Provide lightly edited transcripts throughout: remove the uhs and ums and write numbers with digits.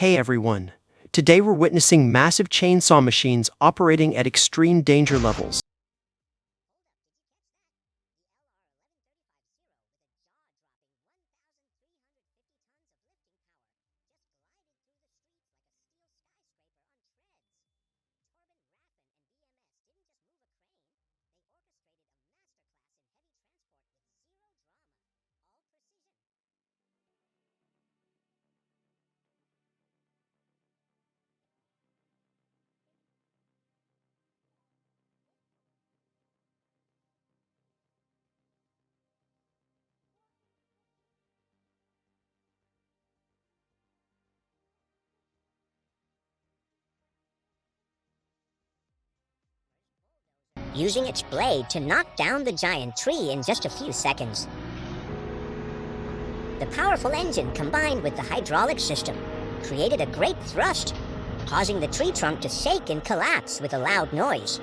Hey everyone. Today we're witnessing massive chainsaw machines operating at extreme danger levels. using its blade to knock down the giant tree in just a few seconds. The powerful engine combined with the hydraulic system created a great thrust, causing the tree trunk to shake and collapse with a loud noise.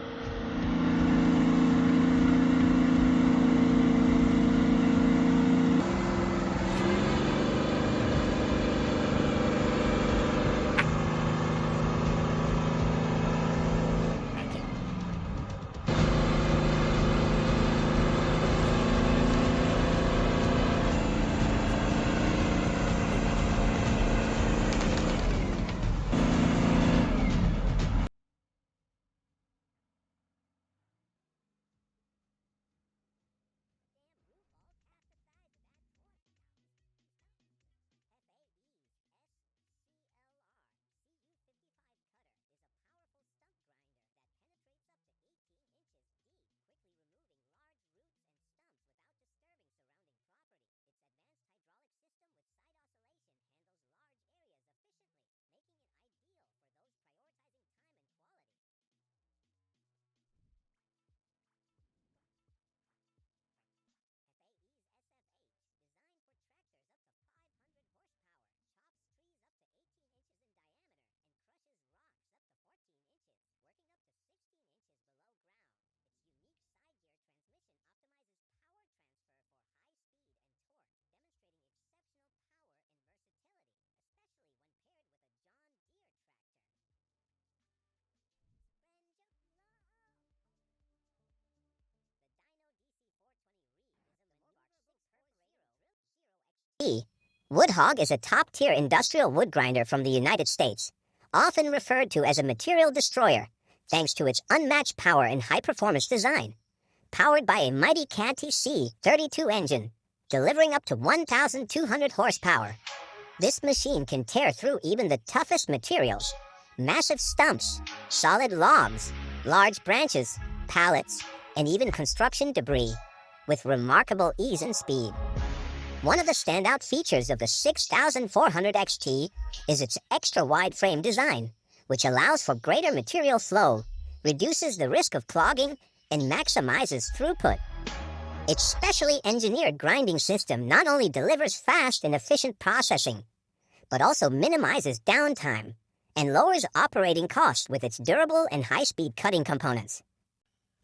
Woodhog is a top-tier industrial wood grinder from the United States, often referred to as a material destroyer, thanks to its unmatched power and high-performance design. Powered by a mighty Canty C32 engine, delivering up to 1,200 horsepower. This machine can tear through even the toughest materials, massive stumps, solid logs, large branches, pallets, and even construction debris, with remarkable ease and speed. One of the standout features of the 6400 XT is its extra-wide frame design, which allows for greater material flow, reduces the risk of clogging, and maximizes throughput. Its specially engineered grinding system not only delivers fast and efficient processing, but also minimizes downtime and lowers operating costs with its durable and high-speed cutting components.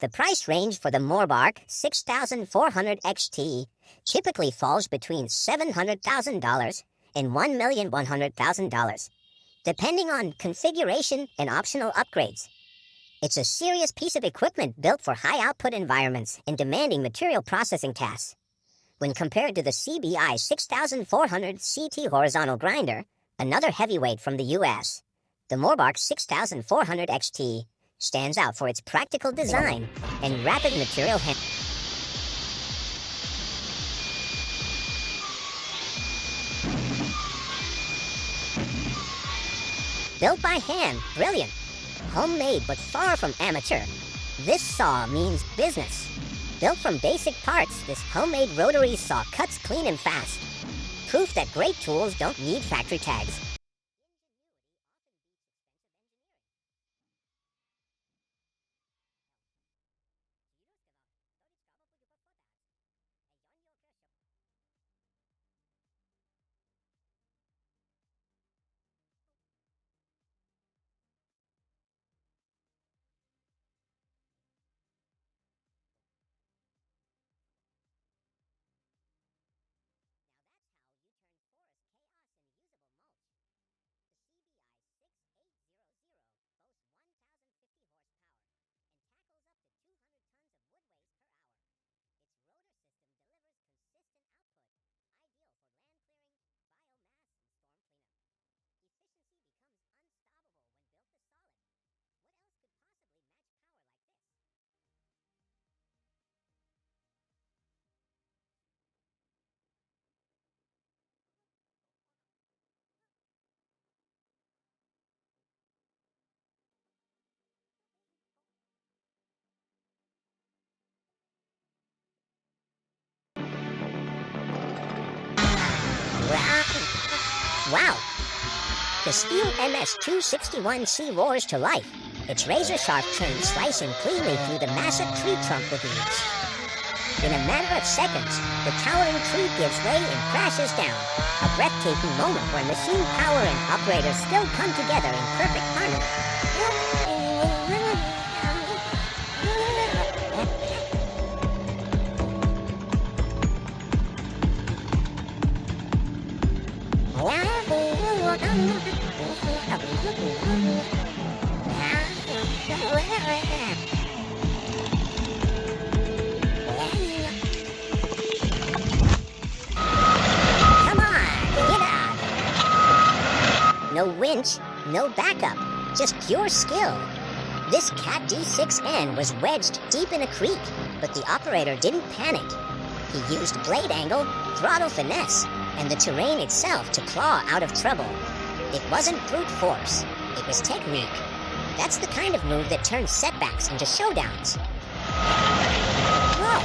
The price range for the Morbark 6400 XT typically falls between $700,000 and $1,100,000, depending on configuration and optional upgrades. It's a serious piece of equipment built for high-output environments and demanding material processing tasks. When compared to the CBI 6400 CT horizontal grinder, another heavyweight from the US, the Morbark 6400 XT stands out for its practical design and rapid material handling. Built by hand, brilliant. Homemade but far from amateur. This saw means business. Built from basic parts, this homemade rotary saw cuts clean and fast. Proof that great tools don't need factory tags. Wow! The steel MS-261C roars to life, its razor-sharp trim slicing cleanly through the massive tree trunk with ease. In a matter of seconds, the towering tree gives way and crashes down, a breathtaking moment where machine power and operators still come together in perfect harmony. Come on, get out! No winch, no backup, just pure skill. This Cat D6N was wedged deep in a creek, but the operator didn't panic. He used blade angle, throttle finesse, and the terrain itself to claw out of trouble. It wasn't brute force, it was technique. That's the kind of move that turns setbacks into showdowns. Whoa!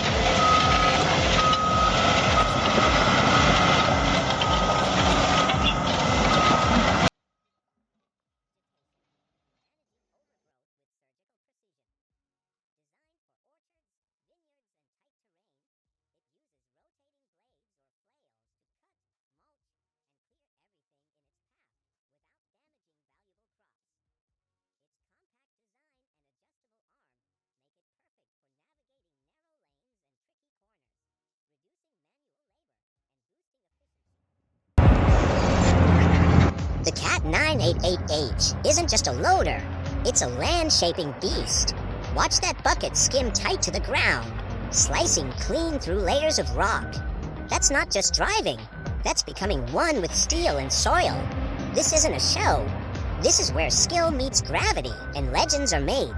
The Cat 988H isn't just a loader, it's a land-shaping beast. Watch that bucket skim tight to the ground, slicing clean through layers of rock. That's not just driving, that's becoming one with steel and soil. This isn't a show. This is where skill meets gravity and legends are made.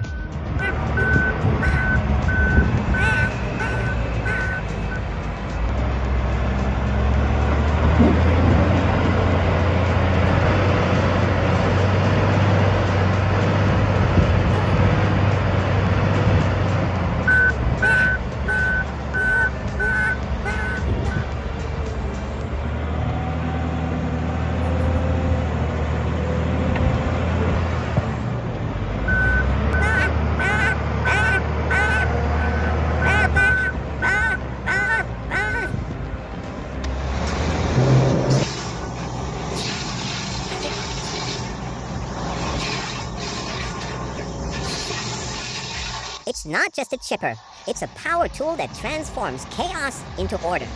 It's not just a chipper, it's a power tool that transforms chaos into order.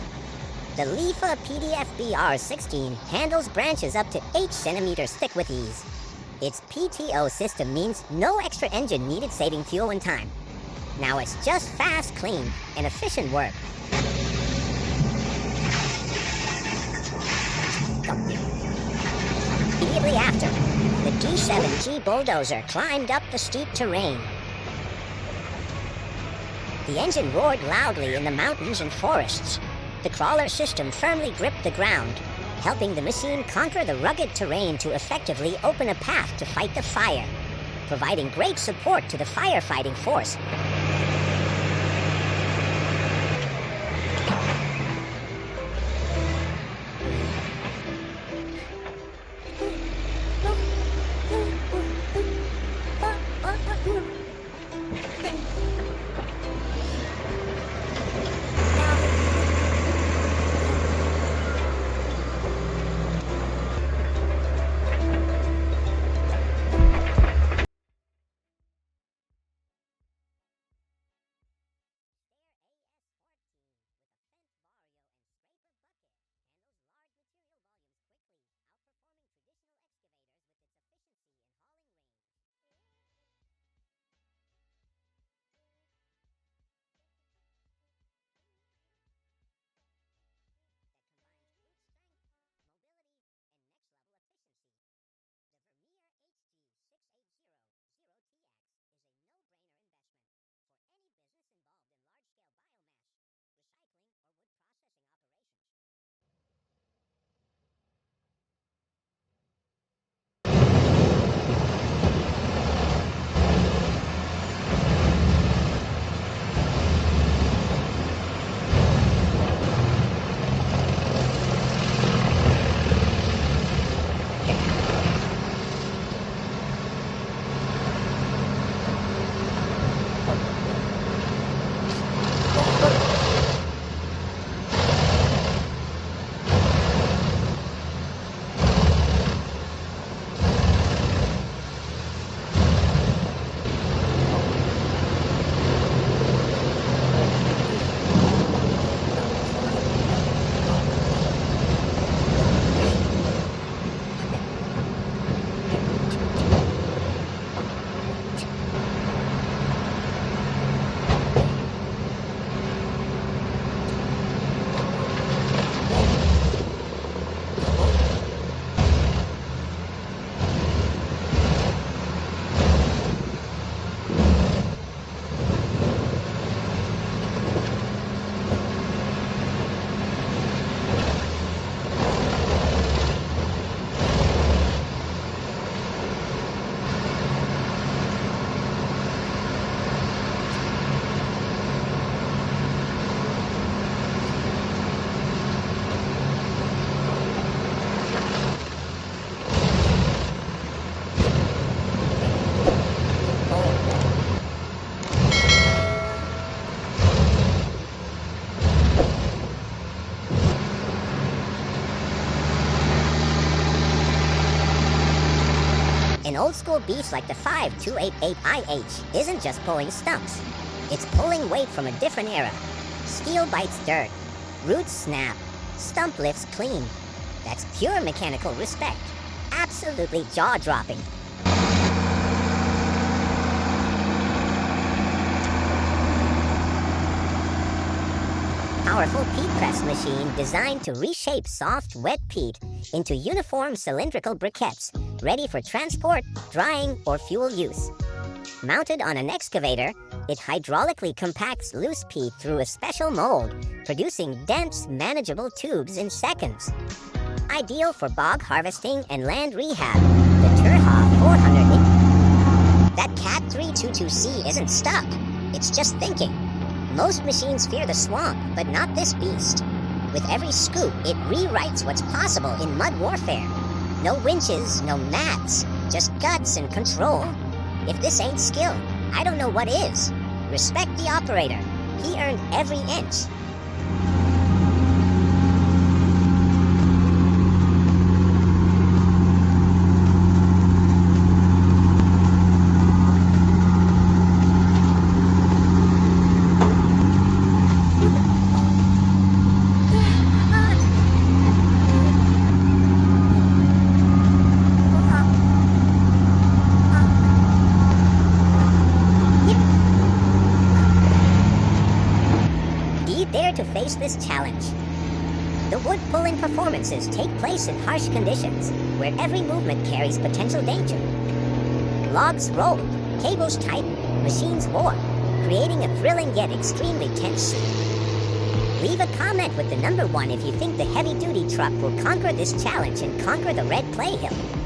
The Lefa PDF BR16 handles branches up to 8 centimeters thick with ease. Its PTO system means no extra engine needed, saving fuel and time. Now it's just fast, clean, and efficient work. Immediately after, the D7G bulldozer climbed up the steep terrain. The engine roared loudly in the mountains and forests. The crawler system firmly gripped the ground, helping the machine conquer the rugged terrain to effectively open a path to fight the fire, providing great support to the firefighting force. An old-school beast like the 5288IH isn't just pulling stumps. It's pulling weight from a different era. Steel bites dirt. Roots snap. Stump lifts clean. That's pure mechanical respect. Absolutely jaw-dropping. Powerful peat press machine designed to reshape soft, wet peat into uniform cylindrical briquettes, ready for transport, drying, or fuel use. Mounted on an excavator, it hydraulically compacts loose peat through a special mold, producing dense, manageable tubes in seconds. Ideal for bog harvesting and land rehab, the Terha 400. That Cat 322C isn't stuck, it's just thinking. Most machines fear the swamp, but not this beast. With every scoop, it rewrites what's possible in mud warfare. No winches, no mats, just guts and control. If this ain't skill, I don't know what is. Respect the operator. He earned every inch. Dare to face this challenge. The wood pulling performances take place in harsh conditions, where every movement carries potential danger. Logs roll, cables tighten, machines roar, creating a thrilling yet extremely tense scene. Leave a comment with the number 1 if you think the heavy-duty truck will conquer this challenge and conquer the red clay hill.